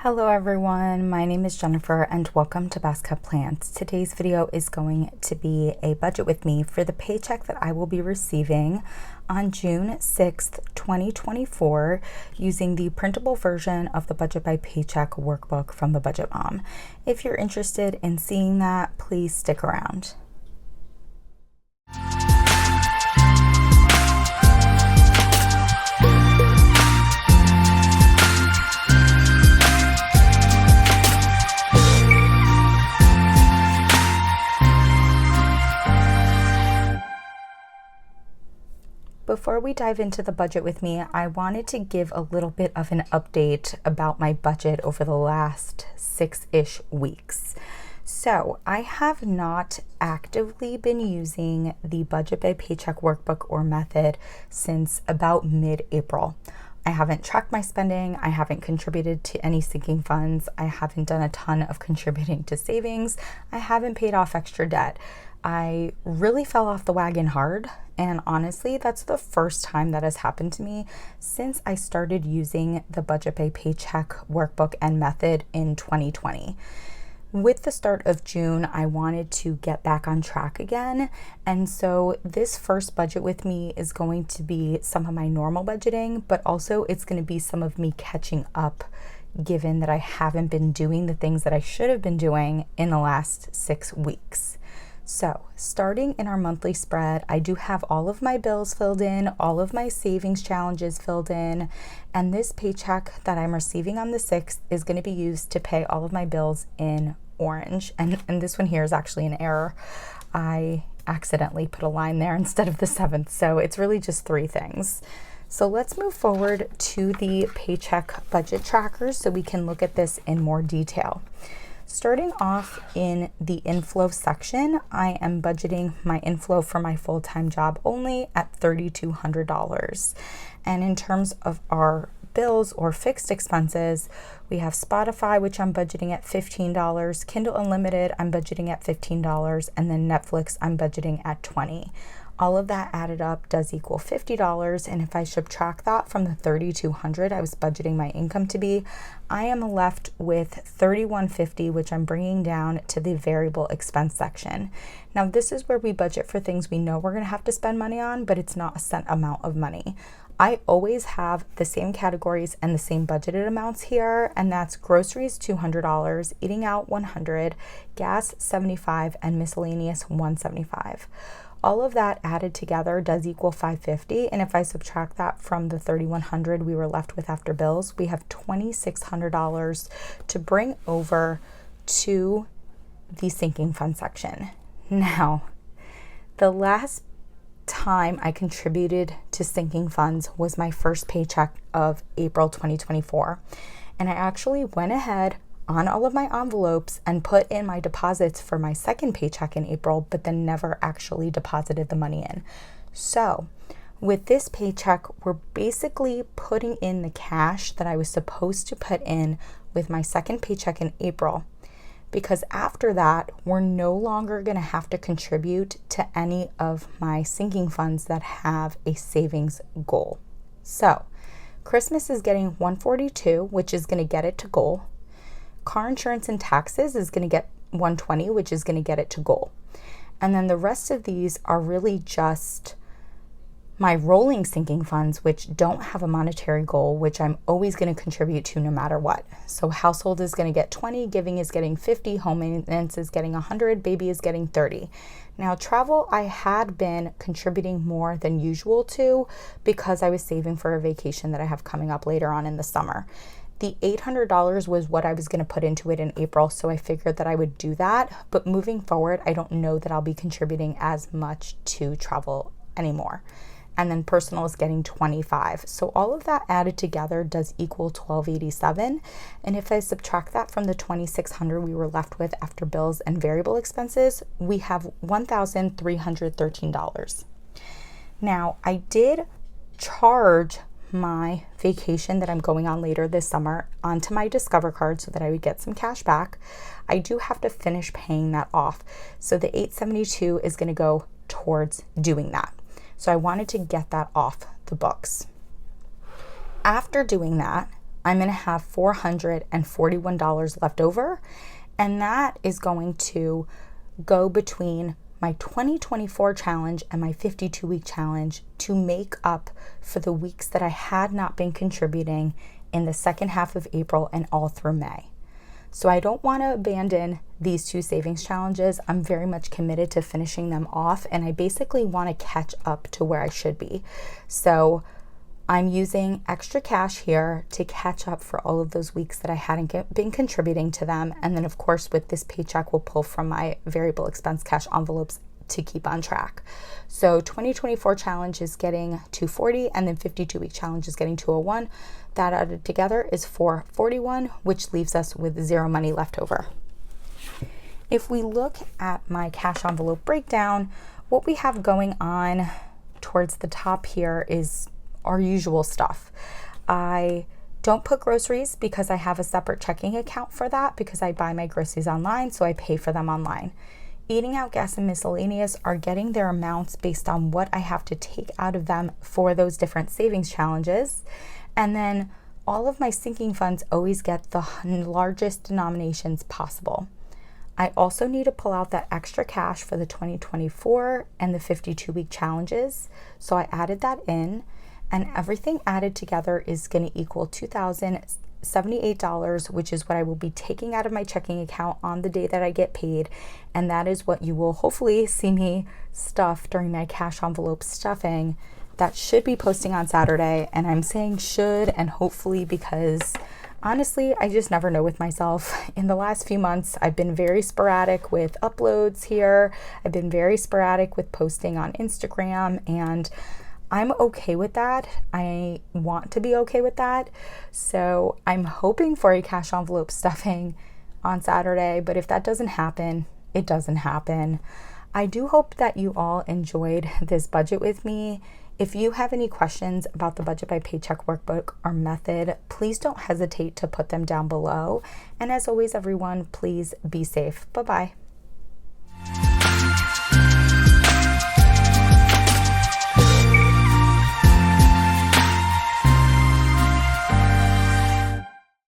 Hello everyone, my name is Jennifer and welcome to BestKeptPlans. Today's video is going to be a budget with me for the paycheck that I will be receiving on June 6th, 2024 using the printable version of the Budget by Paycheck workbook from the Budget Mom. If you're interested in seeing that, please stick around. Before we dive into the budget with me, I wanted to give a little bit of an update about my budget over the last 6-ish weeks. So I have not actively been using the Budget by Paycheck workbook or method since about mid-April. I haven't tracked my spending, I haven't contributed to any sinking funds, I haven't done a ton of contributing to savings, I haven't paid off extra debt. I really fell off the wagon hard, and honestly, that's the first time that has happened to me since I started using the Budget by Paycheck workbook and method in 2020. With the start of June, I wanted to get back on track again, and so this first budget with me is going to be some of my normal budgeting, but also it's going to be some of me catching up given that I haven't been doing the things that I should have been doing in the last 6 weeks. So starting in our monthly spread, I do have all of my bills filled in, all of my savings challenges filled in, and this paycheck that I'm receiving on the 6th is going to be used to pay all of my bills in orange. And this one here is actually an error. I accidentally put a line there instead of the 7th, so it's really just 3 things. So let's move forward to the paycheck budget trackers so we can look at this in more detail. Starting off in the inflow section, I am budgeting my inflow for my full-time job only at $3,200. And in terms of our bills or fixed expenses, we have Spotify, which I'm budgeting at $15, Kindle Unlimited, I'm budgeting at $15, and then Netflix, I'm budgeting at $20. All of that added up does equal $50, and if I subtract that from the $3,200 I was budgeting my income to be, I am left with $3,150, which I'm bringing down to the variable expense section. Now this is where we budget for things we know we're going to have to spend money on, but it's not a set amount of money. I always have the same categories and the same budgeted amounts here, and that's groceries $200, eating out $100, gas $75, and miscellaneous $175. All of that added together does equal $550, and if I subtract that from the $3,100 we were left with after bills, we have $2,600 to bring over to the sinking fund section. Now, the last time I contributed to sinking funds was my first paycheck of April 2024, and I actually went ahead on all of my envelopes and put in my deposits for my second paycheck in April, but then never actually deposited the money in. So with this paycheck, we're basically putting in the cash that I was supposed to put in with my second paycheck in April, because after that, we're no longer going to have to contribute to any of my sinking funds that have a savings goal. So Christmas is getting $142, which is going to get it to goal. Car insurance and taxes is going to get $120, which is going to get it to goal. And then the rest of these are really just my rolling sinking funds, which don't have a monetary goal, which I'm always going to contribute to no matter what. So household is going to get 20, giving is getting 50, home maintenance is getting 100, baby is getting 30. Now travel, I had been contributing more than usual to because I was saving for a vacation that I have coming up later on in the summer. The $800 was what I was going to put into it in April, so I figured that I would do that. But moving forward, I don't know that I'll be contributing as much to travel anymore. And then personal is getting 25. So all of that added together does equal $1,287. And if I subtract that from the $2,600 we were left with after bills and variable expenses, we have $1,313. Now, I did charge my vacation that I'm going on later this summer onto my Discover card so that I would get some cash back. I do have to finish paying that off. So the $872 is going to go towards doing that. So I wanted to get that off the books. After doing that, I'm going to have $441 left over, and that is going to go between my 2024 challenge and my 52-week challenge to make up for the weeks that I had not been contributing in the second half of April and all through May. So I don't want to abandon these two savings challenges. I'm very much committed to finishing them off, and I basically want to catch up to where I should be. So I'm using extra cash here to catch up for all of those weeks that I hadn't been contributing to them. And then of course with this paycheck, we'll pull from my variable expense cash envelopes to keep on track. So 2024 challenge is getting 240, and then 52-week challenge is getting 201. That added together is 441, which leaves us with zero money left over. If we look at my cash envelope breakdown, what we have going on towards the top here is our usual stuff. I don't put groceries because I have a separate checking account for that, because I buy my groceries online, so I pay for them online. Eating out, gas, and miscellaneous are getting their amounts based on what I have to take out of them for those different savings challenges. And then all of my sinking funds always get the largest denominations possible. I also need to pull out that extra cash for the 2024 and the 52-week challenges. So I added that in, and everything added together is going to equal $2,078, which is what I will be taking out of my checking account on the day that I get paid. And that is what you will hopefully see me stuff during my cash envelope stuffing. That should be posting on Saturday. And I'm saying should and hopefully because honestly, I just never know with myself. In the last few months, I've been very sporadic with uploads here. I've been very sporadic with posting on Instagram, and I'm okay with that. I want to be okay with that. So I'm hoping for a cash envelope stuffing on Saturday, but if that doesn't happen, it doesn't happen. I do hope that you all enjoyed this budget with me. If you have any questions about the Budget by Paycheck workbook or method, please don't hesitate to put them down below. And as always, everyone, please be safe. Bye-bye.